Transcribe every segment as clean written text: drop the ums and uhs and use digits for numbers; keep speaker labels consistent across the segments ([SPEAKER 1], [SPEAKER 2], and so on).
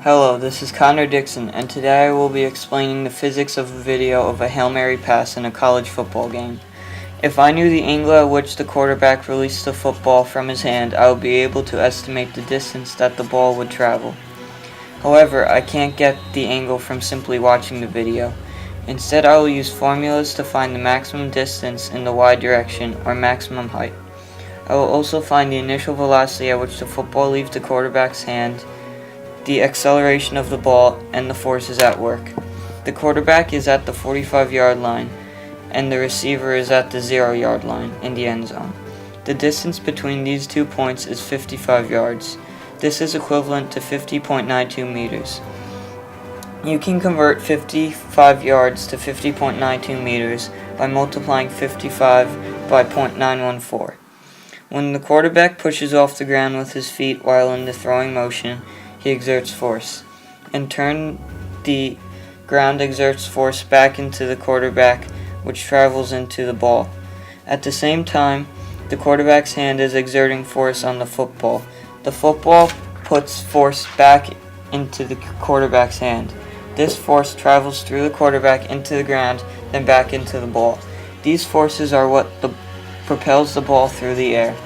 [SPEAKER 1] Hello, this is Connor Dixon, and today I will be explaining the physics of a video of a Hail Mary pass in a college football game. If I knew the angle at which the quarterback released the football from his hand, I would be able to estimate the distance that the ball would travel. However, I can't get the angle from simply watching the video. Instead, I will use formulas to find the maximum distance in the y direction, or maximum height. I will also find the initial velocity at which the football leaves the quarterback's hand, the acceleration of the ball, and the forces at work. The quarterback is at the 45-yard line, and the receiver is at the 0-yard line in the end zone. The distance between these 2 points is 55 yards. This is equivalent to 50.92 meters. You can convert 55 yards to 50.92 meters by multiplying 55 by 0.914. When the quarterback pushes off the ground with his feet while in the throwing motion, he exerts force. In turn, the ground exerts force back into the quarterback, which travels into the ball. At the same time, the quarterback's hand is exerting force on the football. The football puts force back into the quarterback's hand. This force travels through the quarterback into the ground, then back into the ball. These forces are what propels the ball through the air.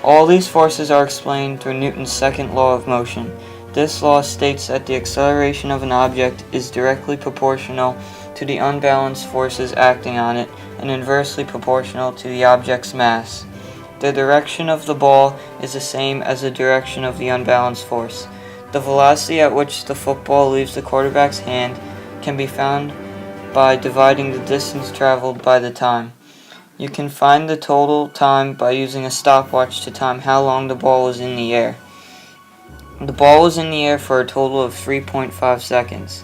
[SPEAKER 1] All these forces are explained through Newton's second law of motion. This law states that the acceleration of an object is directly proportional to the unbalanced forces acting on it and inversely proportional to the object's mass. The direction of the ball is the same as the direction of the unbalanced force. The velocity at which the football leaves the quarterback's hand can be found by dividing the distance traveled by the time. You can find the total time by using a stopwatch to time how long the ball was in the air. The ball was in the air for a total of 3.5 seconds.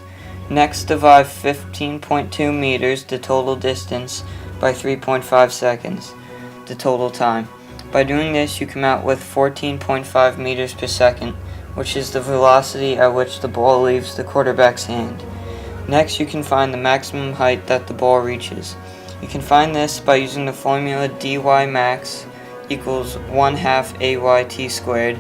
[SPEAKER 1] Next, divide 15.2 meters, the total distance, by 3.5 seconds, the total time. By doing this, you come out with 14.5 meters per second, which is the velocity at which the ball leaves the quarterback's hand. Next, you can find the maximum height that the ball reaches. You can find this by using the formula dy max equals 1/2 ayt squared.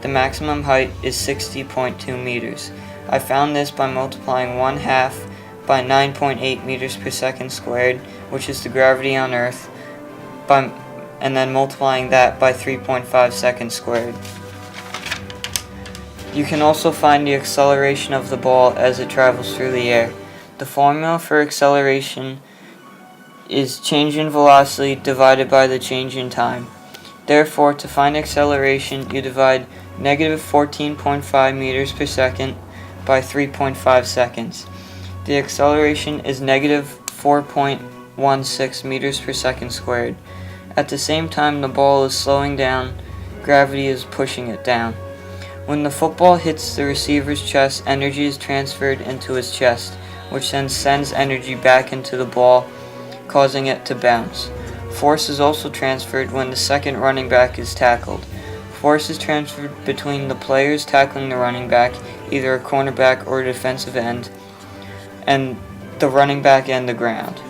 [SPEAKER 1] The maximum height is 60.2 meters. I found this by multiplying 1/2 by 9.8 meters per second squared, which is the gravity on Earth, and then multiplying that by 3.5 seconds squared. You can also find the acceleration of the ball as it travels through the air. The formula for acceleration is change in velocity divided by the change in time. Therefore, to find acceleration, you divide negative 14.5 meters per second by 3.5 seconds. The acceleration is negative 4.16 meters per second squared. At the same time the ball is slowing down, gravity is pushing it down. When the football hits the receiver's chest, energy is transferred into his chest, which then sends energy back into the ball, causing it to bounce. Force is also transferred when the second running back is tackled. Force is transferred between the players tackling the running back, either a cornerback or a defensive end, and the running back and the ground.